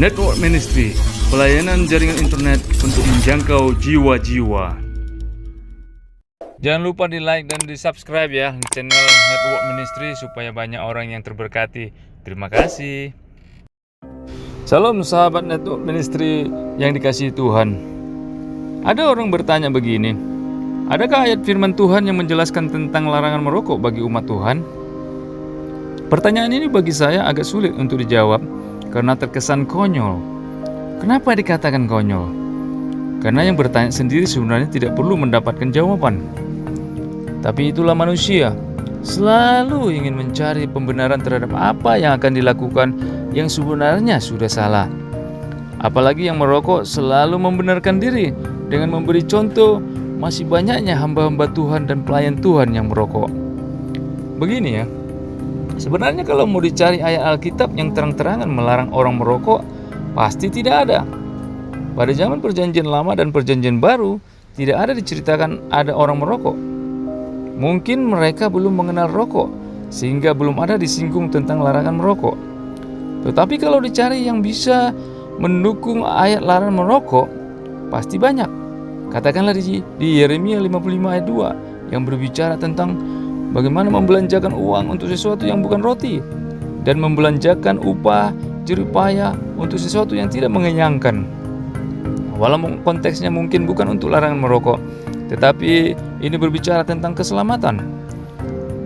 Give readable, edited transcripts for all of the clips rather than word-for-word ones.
Network Ministry, pelayanan jaringan internet untuk menjangkau jiwa-jiwa. Jangan lupa di like dan di subscribe ya channel Network Ministry supaya banyak orang yang terberkati. Terima kasih. Salam sahabat Network Ministry yang dikasihi Tuhan. Ada orang bertanya begini, adakah ayat firman Tuhan yang menjelaskan tentang larangan merokok bagi umat Tuhan? Pertanyaan ini bagi saya agak sulit untuk dijawab karena terkesan konyol. Kenapa dikatakan konyol? Karena yang bertanya sendiri sebenarnya tidak perlu mendapatkan jawaban. Tapi itulah manusia, selalu ingin mencari pembenaran terhadap apa yang akan dilakukan yang sebenarnya sudah salah. Apalagi yang merokok selalu membenarkan diri dengan memberi contoh masih banyaknya hamba-hamba Tuhan dan pelayan Tuhan yang merokok. Begini ya, sebenarnya kalau mau dicari ayat Alkitab yang terang-terangan melarang orang merokok, pasti tidak ada. Pada zaman Perjanjian Lama dan Perjanjian Baru, tidak ada diceritakan ada orang merokok. Mungkin mereka belum mengenal rokok, sehingga belum ada disinggung tentang larangan merokok. Tetapi kalau dicari yang bisa mendukung ayat larangan merokok, pasti banyak. Katakanlah di Yeremia 55 ayat 2 yang berbicara tentang bagaimana membelanjakan uang untuk sesuatu yang bukan roti dan membelanjakan upah jerih payah untuk sesuatu yang tidak mengenyangkan. Walaupun konteksnya mungkin bukan untuk larangan merokok, tetapi ini berbicara tentang keselamatan.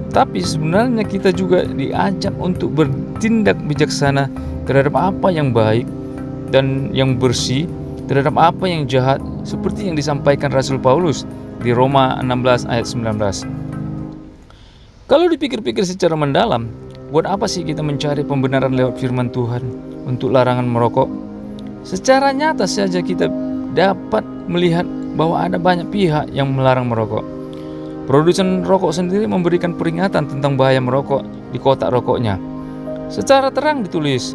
Tapi sebenarnya kita juga diajak untuk bertindak bijaksana terhadap apa yang baik dan yang bersih, terhadap apa yang jahat, seperti yang disampaikan Rasul Paulus di Roma 16 ayat 19. Kalau dipikir-pikir secara mendalam, buat apa sih kita mencari pembenaran lewat firman Tuhan untuk larangan merokok? Secara nyata saja kita dapat melihat bahwa ada banyak pihak yang melarang merokok. Produsen rokok sendiri memberikan peringatan tentang bahaya merokok di kotak rokoknya. Secara terang ditulis,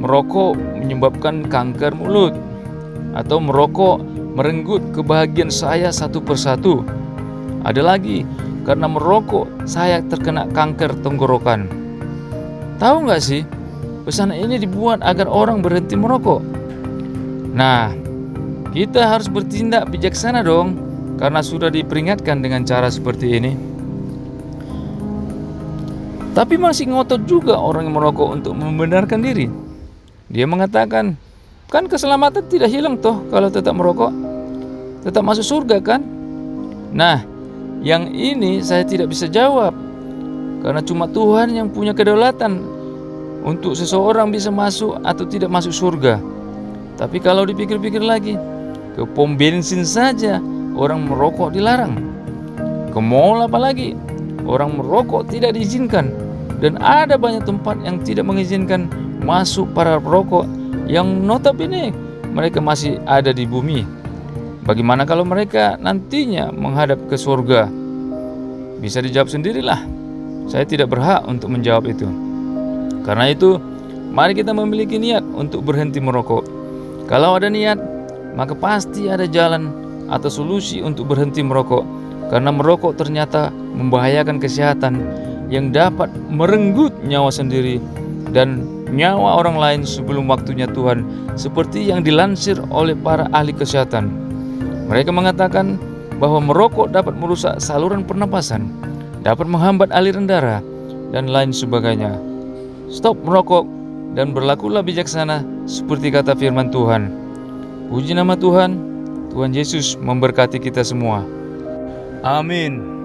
merokok menyebabkan kanker mulut, atau merokok merenggut kebahagiaan saya satu persatu. Ada lagi, karena merokok saya terkena kanker tenggorokan. Tahu nggak sih, pesan ini dibuat agar orang berhenti merokok. Nah, kita harus bertindak bijaksana dong, karena sudah diperingatkan dengan cara seperti ini. Tapi masih ngotot juga orang yang merokok untuk membenarkan diri. Dia mengatakan, kan keselamatan tidak hilang toh kalau tetap merokok, tetap masuk surga kan? Nah, yang ini saya tidak bisa jawab, karena cuma Tuhan yang punya kedaulatan untuk seseorang bisa masuk atau tidak masuk surga. Tapi kalau dipikir-pikir lagi, ke pom bensin saja orang merokok dilarang. Ke mall apalagi, orang merokok tidak diizinkan. Dan ada banyak tempat yang tidak mengizinkan masuk para perokok yang notabene mereka masih ada di bumi. Bagaimana kalau mereka nantinya menghadap ke surga? Bisa dijawab sendirilah. Saya tidak berhak untuk menjawab itu. Karena itu, mari kita memiliki niat untuk berhenti merokok. Kalau ada niat, maka pasti ada jalan atau solusi untuk berhenti merokok. Karena merokok ternyata membahayakan kesehatan yang dapat merenggut nyawa sendiri dan nyawa orang lain sebelum waktunya Tuhan, seperti yang dilansir oleh para ahli kesehatan. Mereka mengatakan bahwa merokok dapat merusak saluran pernapasan, dapat menghambat aliran darah, dan lain sebagainya. Stop merokok dan berlakulah bijaksana seperti kata firman Tuhan. Puji nama Tuhan. Tuhan Yesus memberkati kita semua. Amin.